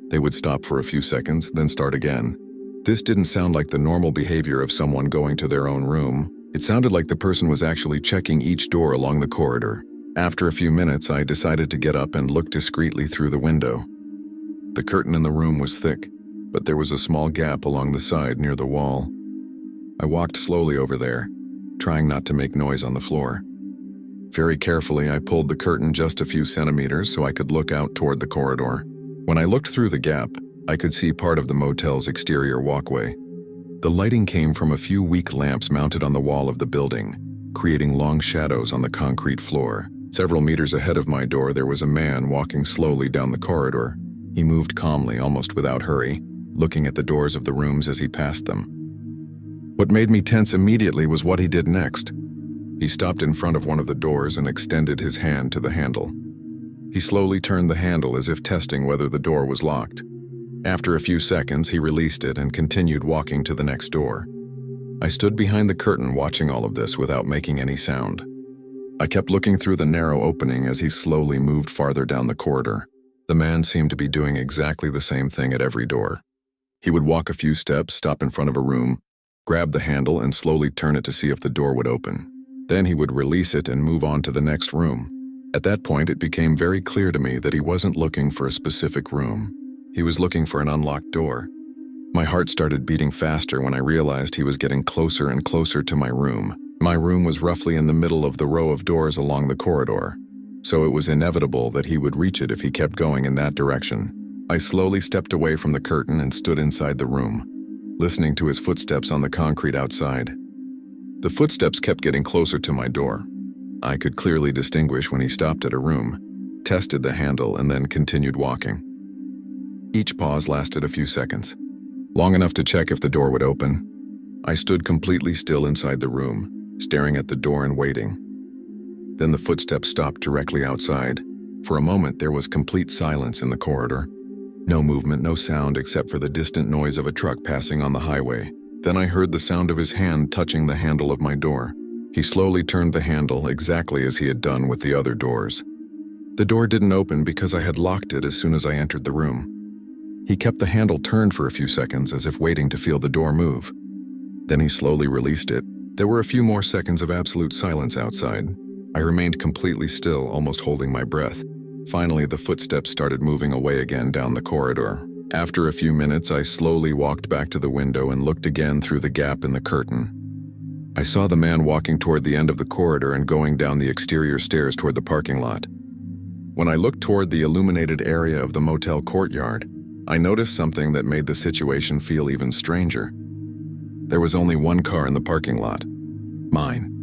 They would stop for a few seconds, then start again. This didn't sound like the normal behavior of someone going to their own room. It sounded like the person was actually checking each door along the corridor. After a few minutes, I decided to get up and look discreetly through the window. The curtain in the room was thick, but there was a small gap along the side near the wall. I walked slowly over there, trying not to make noise on the floor. Very carefully, I pulled the curtain just a few centimeters so I could look out toward the corridor. When I looked through the gap, I could see part of the motel's exterior walkway. The lighting came from a few weak lamps mounted on the wall of the building, creating long shadows on the concrete floor. Several meters ahead of my door, there was a man walking slowly down the corridor. He moved calmly, almost without hurry, looking at the doors of the rooms as he passed them. What made me tense immediately was what he did next. He stopped in front of one of the doors and extended his hand to the handle. He slowly turned the handle as if testing whether the door was locked. After a few seconds, he released it and continued walking to the next door. I stood behind the curtain watching all of this without making any sound. I kept looking through the narrow opening as he slowly moved farther down the corridor. The man seemed to be doing exactly the same thing at every door. He would walk a few steps, stop in front of a room, grab the handle and slowly turn it to see if the door would open. Then he would release it and move on to the next room. At that point, it became very clear to me that he wasn't looking for a specific room. He was looking for an unlocked door. My heart started beating faster when I realized he was getting closer and closer to my room. My room was roughly in the middle of the row of doors along the corridor, so it was inevitable that he would reach it if he kept going in that direction. I slowly stepped away from the curtain and stood inside the room, listening to his footsteps on the concrete outside. The footsteps kept getting closer to my door. I could clearly distinguish when he stopped at a room, tested the handle, and then continued walking. Each pause lasted a few seconds, long enough to check if the door would open. I stood completely still inside the room, staring at the door and waiting. Then the footsteps stopped directly outside. For a moment, there was complete silence in the corridor. No movement, no sound except for the distant noise of a truck passing on the highway. Then I heard the sound of his hand touching the handle of my door. He slowly turned the handle exactly as he had done with the other doors. The door didn't open because I had locked it as soon as I entered the room. He kept the handle turned for a few seconds as if waiting to feel the door move. Then he slowly released it. There were a few more seconds of absolute silence outside. I remained completely still, almost holding my breath. Finally, the footsteps started moving away again down the corridor. After a few minutes, I slowly walked back to the window and looked again through the gap in the curtain. I saw the man walking toward the end of the corridor and going down the exterior stairs toward the parking lot. When I looked toward the illuminated area of the motel courtyard, I noticed something that made the situation feel even stranger. There was only one car in the parking lot. Mine.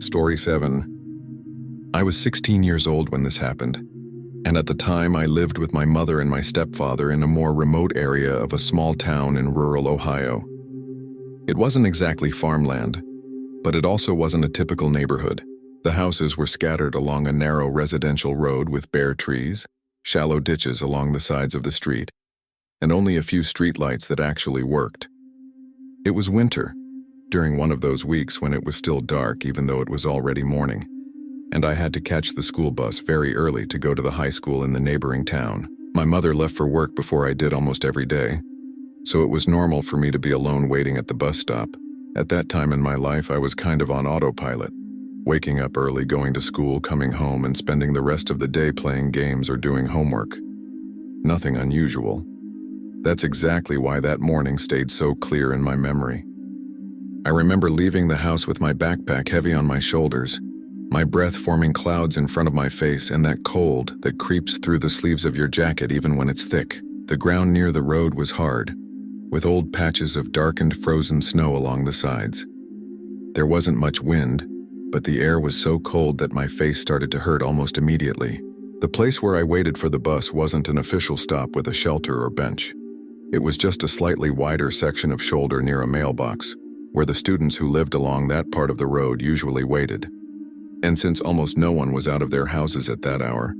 Story 7. I was 16 years old when this happened, and at the time I lived with my mother and my stepfather in a more remote area of a small town in rural Ohio. It wasn't exactly farmland, but it also wasn't a typical neighborhood. The houses were scattered along a narrow residential road with bare trees, shallow ditches along the sides of the street, and only a few streetlights that actually worked. It was winter, during one of those weeks when it was still dark even though it was already morning, and I had to catch the school bus very early to go to the high school in the neighboring town. My mother left for work before I did almost every day, so it was normal for me to be alone waiting at the bus stop. At that time in my life, I was kind of on autopilot, waking up early, going to school, coming home, and spending the rest of the day playing games or doing homework. Nothing unusual. That's exactly why that morning stayed so clear in my memory. I remember leaving the house with my backpack heavy on my shoulders, my breath forming clouds in front of my face, and that cold that creeps through the sleeves of your jacket even when it's thick. The ground near the road was hard, with old patches of darkened frozen snow along the sides. There wasn't much wind, but the air was so cold that my face started to hurt almost immediately. The place where I waited for the bus wasn't an official stop with a shelter or bench. It was just a slightly wider section of shoulder near a mailbox, where the students who lived along that part of the road usually waited. And since almost no one was out of their houses at that hour,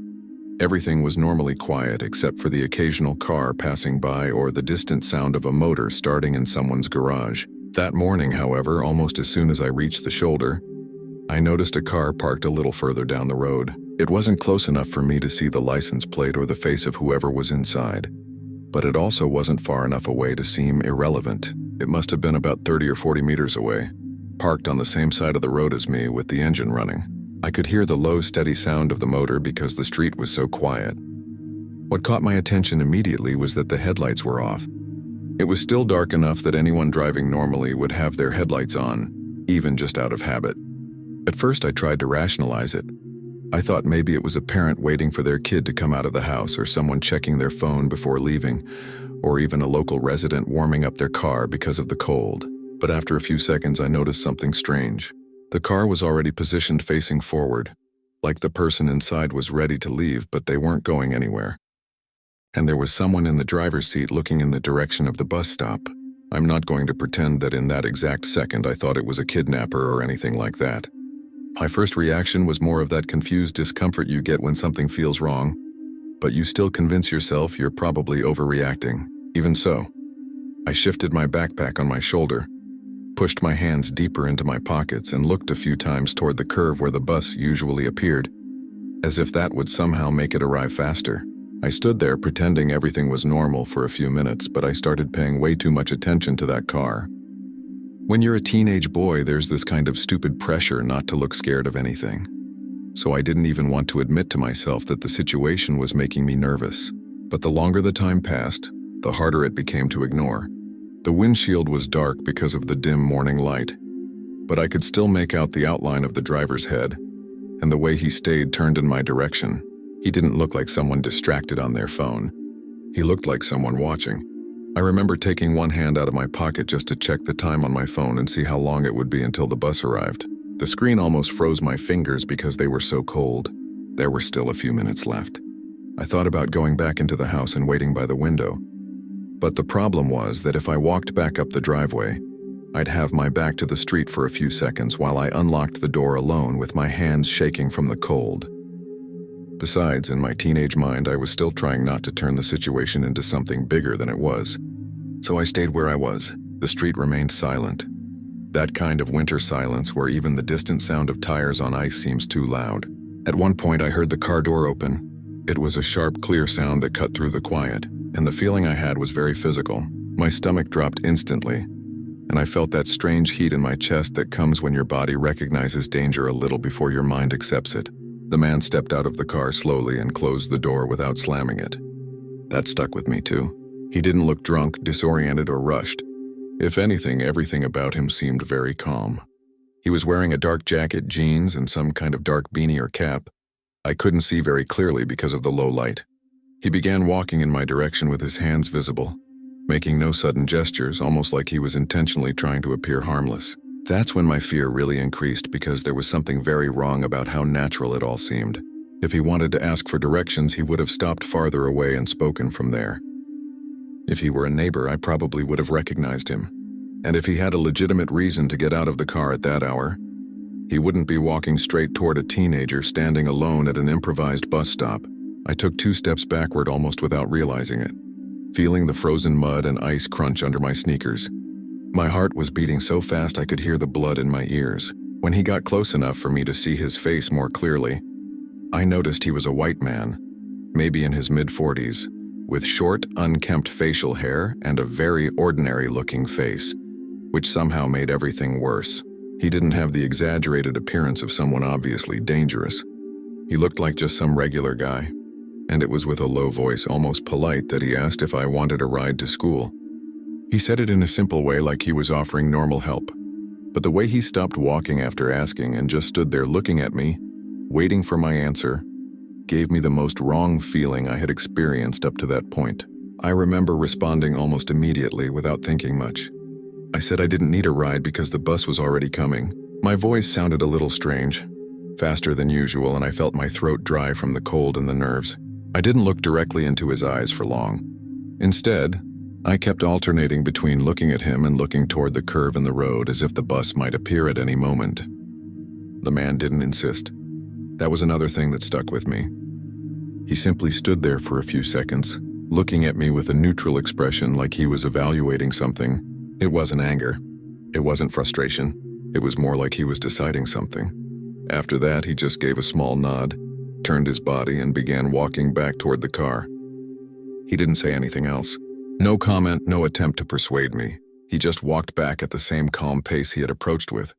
everything was normally quiet except for the occasional car passing by or the distant sound of a motor starting in someone's garage. That morning, however, almost as soon as I reached the shoulder, I noticed a car parked a little further down the road. It wasn't close enough for me to see the license plate or the face of whoever was inside, but it also wasn't far enough away to seem irrelevant. It must have been about 30 or 40 meters away, parked on the same side of the road as me with the engine running. I could hear the low, steady sound of the motor because the street was so quiet. What caught my attention immediately was that the headlights were off. It was still dark enough that anyone driving normally would have their headlights on, even just out of habit. At first, I tried to rationalize it. I thought maybe it was a parent waiting for their kid to come out of the house, or someone checking their phone before leaving, or even a local resident warming up their car because of the cold. But after a few seconds, I noticed something strange. The car was already positioned facing forward, like the person inside was ready to leave, but they weren't going anywhere. and there was someone in the driver's seat looking in the direction of the bus stop. I'm not going to pretend that in that exact second I thought it was a kidnapper or anything like that. My first reaction was more of that confused discomfort you get when something feels wrong, but you still convince yourself you're probably overreacting. Even so, I shifted my backpack on my shoulder, pushed my hands deeper into my pockets, and looked a few times toward the curve where the bus usually appeared, as if that would somehow make it arrive faster. I stood there pretending everything was normal for a few minutes, but I started paying way too much attention to that car. When you're a teenage boy, there's this kind of stupid pressure not to look scared of anything. So I didn't even want to admit to myself that the situation was making me nervous. But the longer the time passed, the harder it became to ignore. The windshield was dark because of the dim morning light, but I could still make out the outline of the driver's head, and the way he stayed turned in my direction. He didn't look like someone distracted on their phone. He looked like someone watching. I remember taking one hand out of my pocket just to check the time on my phone and see how long it would be until the bus arrived. The screen almost froze my fingers because they were so cold. There were still a few minutes left. I thought about going back into the house and waiting by the window. But the problem was that if I walked back up the driveway, I'd have my back to the street for a few seconds while I unlocked the door alone with my hands shaking from the cold. Besides, in my teenage mind, I was still trying not to turn the situation into something bigger than it was. So I stayed where I was. The street remained silent. That kind of winter silence where even the distant sound of tires on ice seems too loud. At one point, I heard the car door open. It was a sharp, clear sound that cut through the quiet, and the feeling I had was very physical. My stomach dropped instantly, and I felt that strange heat in my chest that comes when your body recognizes danger a little before your mind accepts it. The man stepped out of the car slowly and closed the door without slamming it. That stuck with me too. He didn't look drunk, disoriented, or rushed. If anything, everything about him seemed very calm. He was wearing a dark jacket, jeans, and some kind of dark beanie or cap. I couldn't see very clearly because of the low light. He began walking in my direction with his hands visible, making no sudden gestures, almost like he was intentionally trying to appear harmless. That's when my fear really increased because there was something very wrong about how natural it all seemed. If he wanted to ask for directions, he would have stopped farther away and spoken from there. If he were a neighbor, I probably would have recognized him. And if he had a legitimate reason to get out of the car at that hour, he wouldn't be walking straight toward a teenager standing alone at an improvised bus stop. I took 2 steps backward almost without realizing it, feeling the frozen mud and ice crunch under my sneakers. My heart was beating so fast I could hear the blood in my ears. When he got close enough for me to see his face more clearly, I noticed he was a white man, maybe in his mid-40s, with short, unkempt facial hair and a very ordinary-looking face, which somehow made everything worse. He didn't have the exaggerated appearance of someone obviously dangerous. He looked like just some regular guy, and it was with a low voice, almost polite, that he asked if I wanted a ride to school. He said it in a simple way, like he was offering normal help. But the way he stopped walking after asking and just stood there looking at me, waiting for my answer, gave me the most wrong feeling I had experienced up to that point. I remember responding almost immediately without thinking much. I said I didn't need a ride because the bus was already coming. My voice sounded a little strange, faster than usual, and I felt my throat dry from the cold and the nerves. I didn't look directly into his eyes for long. Instead, I kept alternating between looking at him and looking toward the curve in the road as if the bus might appear at any moment. The man didn't insist. That was another thing that stuck with me. He simply stood there for a few seconds, looking at me with a neutral expression like he was evaluating something. It wasn't anger. It wasn't frustration. It was more like he was deciding something. After that, he just gave a small nod, turned his body, and began walking back toward the car. He didn't say anything else. No comment, no attempt to persuade me. He just walked back at the same calm pace he had approached with.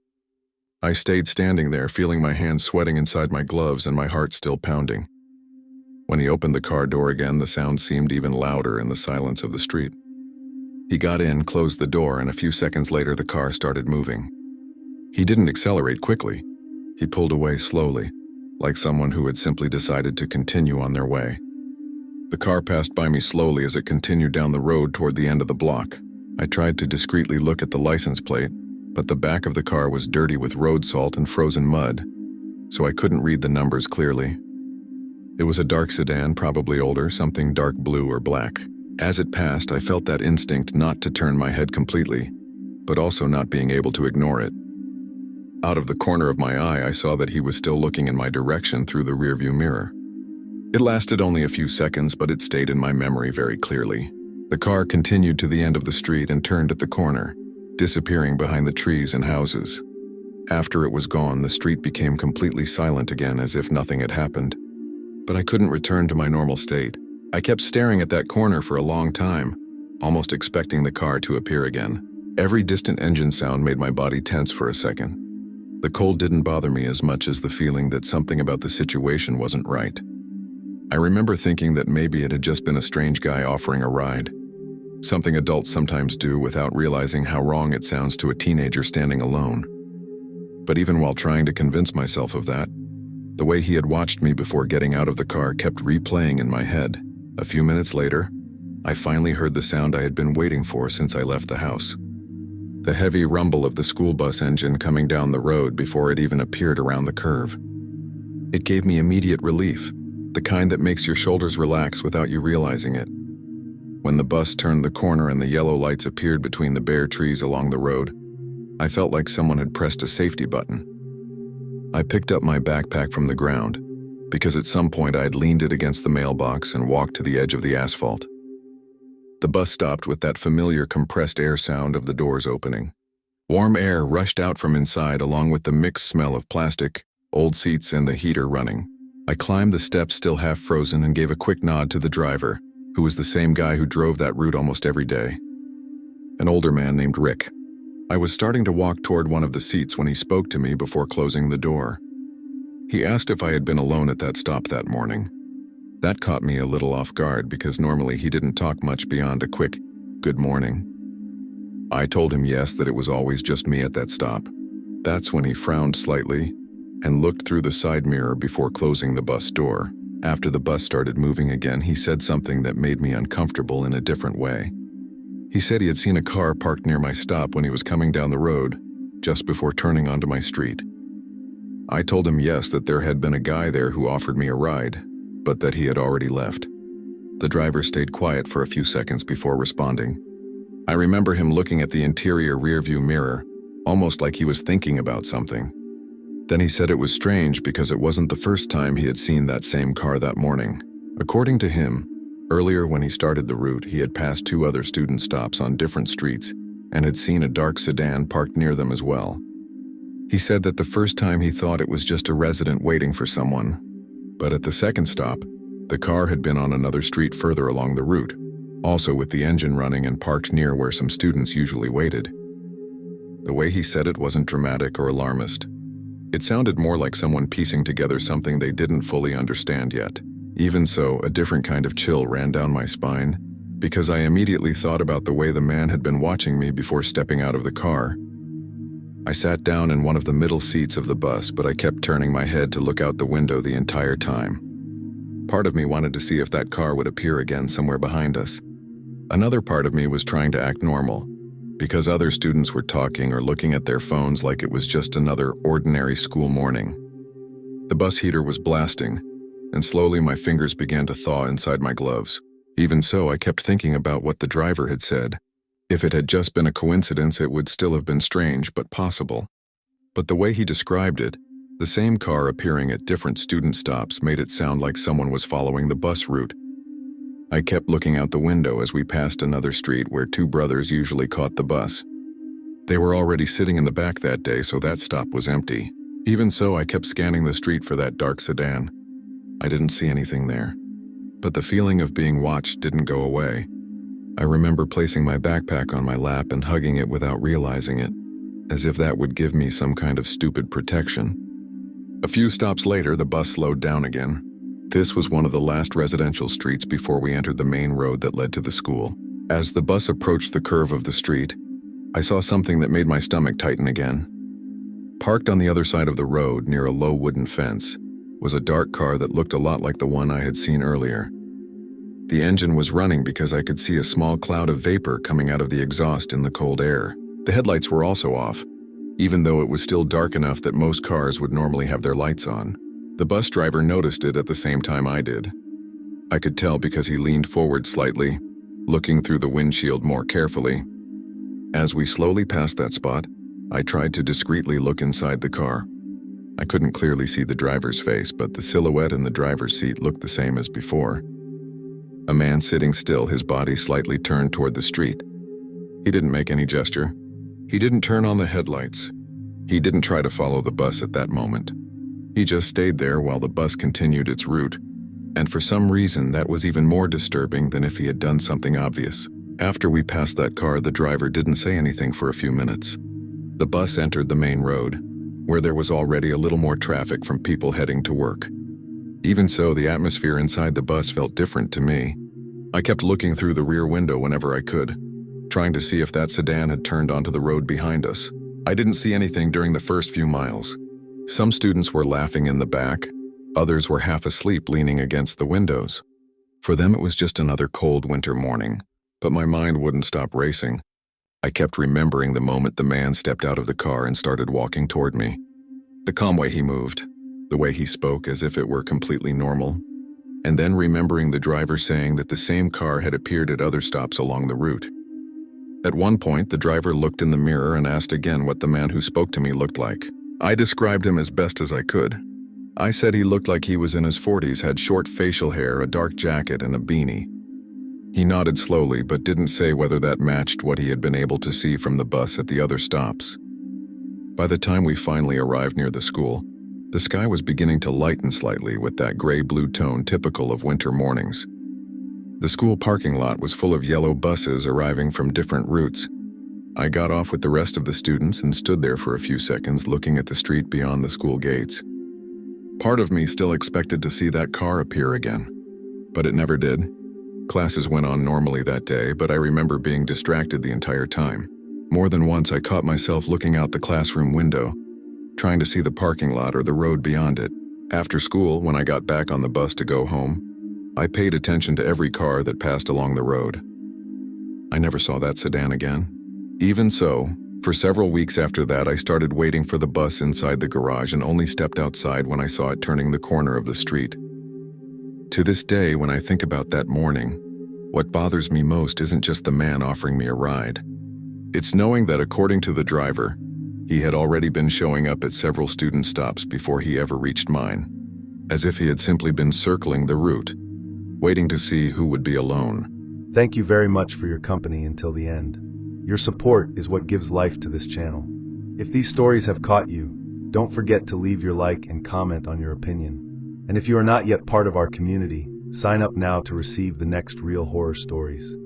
I stayed standing there, feeling my hands sweating inside my gloves and my heart still pounding. When he opened the car door again, the sound seemed even louder in the silence of the street. He got in, closed the door, and a few seconds later the car started moving. He didn't accelerate quickly. He pulled away slowly, like someone who had simply decided to continue on their way. The car passed by me slowly as it continued down the road toward the end of the block. I tried to discreetly look at the license plate, but the back of the car was dirty with road salt and frozen mud, so I couldn't read the numbers clearly. It was a dark sedan, probably older, something dark blue or black. As it passed, I felt that instinct not to turn my head completely, but also not being able to ignore it. Out of the corner of my eye, I saw that he was still looking in my direction through the rearview mirror. It lasted only a few seconds, but it stayed in my memory very clearly. The car continued to the end of the street and turned at the corner, disappearing behind the trees and houses. After it was gone, the street became completely silent again, as if nothing had happened. But I couldn't return to my normal state. I kept staring at that corner for a long time, almost expecting the car to appear again. Every distant engine sound made my body tense for a second. The cold didn't bother me as much as the feeling that something about the situation wasn't right. I remember thinking that maybe it had just been a strange guy offering a ride. Something adults sometimes do without realizing how wrong it sounds to a teenager standing alone. But even while trying to convince myself of that, the way he had watched me before getting out of the car kept replaying in my head. A few minutes later, I finally heard the sound I had been waiting for since I left the house. The heavy rumble of the school bus engine coming down the road before it even appeared around the curve. It gave me immediate relief, the kind that makes your shoulders relax without you realizing it. When the bus turned the corner and the yellow lights appeared between the bare trees along the road, I felt like someone had pressed a safety button. I picked up my backpack from the ground, because at some point I had leaned it against the mailbox and walked to the edge of the asphalt. The bus stopped with that familiar compressed air sound of the doors opening. Warm air rushed out from inside along with the mixed smell of plastic, old seats, and the heater running. I climbed the steps still half frozen and gave a quick nod to the driver, who was the same guy who drove that route almost every day. An older man named Rick. I was starting to walk toward one of the seats when he spoke to me before closing the door. He asked if I had been alone at that stop that morning. That caught me a little off guard because normally he didn't talk much beyond a quick, "Good morning." I told him yes, that it was always just me at that stop. That's when he frowned slightly and looked through the side mirror before closing the bus door. After the bus started moving again, he said something that made me uncomfortable in a different way. He said he had seen a car parked near my stop when he was coming down the road, just before turning onto my street. I told him yes, that there had been a guy there who offered me a ride, but that he had already left. The driver stayed quiet for a few seconds before responding. I remember him looking at the interior rearview mirror, almost like he was thinking about something. Then he said it was strange because it wasn't the first time he had seen that same car that morning. According to him, earlier when he started the route, he had passed 2 other student stops on different streets and had seen a dark sedan parked near them as well. He said that the first time he thought it was just a resident waiting for someone, but at the second stop, the car had been on another street further along the route, also with the engine running and parked near where some students usually waited. The way he said it wasn't dramatic or alarmist. It sounded more like someone piecing together something they didn't fully understand yet. Even so, a different kind of chill ran down my spine, because I immediately thought about the way the man had been watching me before stepping out of the car. I sat down in one of the middle seats of the bus, but I kept turning my head to look out the window the entire time. Part of me wanted to see if that car would appear again somewhere behind us. Another part of me was trying to act normal, because other students were talking or looking at their phones like it was just another ordinary school morning. The bus heater was blasting, and slowly my fingers began to thaw inside my gloves. Even so, I kept thinking about what the driver had said. If it had just been a coincidence, it would still have been strange, but possible. But the way he described it, the same car appearing at different student stops, made it sound like someone was following the bus route. I kept looking out the window as we passed another street where 2 brothers usually caught the bus. They were already sitting in the back that day, so that stop was empty. Even so, I kept scanning the street for that dark sedan. I didn't see anything there. But the feeling of being watched didn't go away. I remember placing my backpack on my lap and hugging it without realizing it, as if that would give me some kind of stupid protection. A few stops later, the bus slowed down again. This was one of the last residential streets before we entered the main road that led to the school. As the bus approached the curve of the street, I saw something that made my stomach tighten again. Parked on the other side of the road, near a low wooden fence, was a dark car that looked a lot like the one I had seen earlier. The engine was running because I could see a small cloud of vapor coming out of the exhaust in the cold air. The headlights were also off, even though it was still dark enough that most cars would normally have their lights on. The bus driver noticed it at the same time I did. I could tell because he leaned forward slightly, looking through the windshield more carefully. As we slowly passed that spot, I tried to discreetly look inside the car. I couldn't clearly see the driver's face, but the silhouette in the driver's seat looked the same as before. A man sitting still, his body slightly turned toward the street. He didn't make any gesture. He didn't turn on the headlights. He didn't try to follow the bus at that moment. He just stayed there while the bus continued its route, and for some reason that was even more disturbing than if he had done something obvious. After we passed that car, the driver didn't say anything for a few minutes. The bus entered the main road, where there was already a little more traffic from people heading to work. Even so, the atmosphere inside the bus felt different to me. I kept looking through the rear window whenever I could, trying to see if that sedan had turned onto the road behind us. I didn't see anything during the first few miles. Some students were laughing in the back. Others were half asleep leaning against the windows. For them it was just another cold winter morning, but my mind wouldn't stop racing. I kept remembering the moment the man stepped out of the car and started walking toward me. The calm way he moved, the way he spoke as if it were completely normal, and then remembering the driver saying that the same car had appeared at other stops along the route. At one point, the driver looked in the mirror and asked again what the man who spoke to me looked like. I described him as best as I could. I said he looked like he was in his 40s, had short facial hair, a dark jacket, and a beanie. He nodded slowly, but didn't say whether that matched what he had been able to see from the bus at the other stops. By the time we finally arrived near the school, the sky was beginning to lighten slightly with that gray-blue tone typical of winter mornings. The school parking lot was full of yellow buses arriving from different routes. I got off with the rest of the students and stood there for a few seconds looking at the street beyond the school gates. Part of me still expected to see that car appear again, but it never did. Classes went on normally that day, but I remember being distracted the entire time. More than once I caught myself looking out the classroom window, trying to see the parking lot or the road beyond it. After school, when I got back on the bus to go home, I paid attention to every car that passed along the road. I never saw that sedan again. Even so, for several weeks after that, I started waiting for the bus inside the garage and only stepped outside when I saw it turning the corner of the street. To this day, when I think about that morning, what bothers me most isn't just the man offering me a ride. It's knowing that, according to the driver, he had already been showing up at several student stops before he ever reached mine, as if he had simply been circling the route, waiting to see who would be alone. Thank you very much for your company until the end. Your support is what gives life to this channel. If these stories have caught you, don't forget to leave your like and comment on your opinion. And if you are not yet part of our community, sign up now to receive the next real horror stories.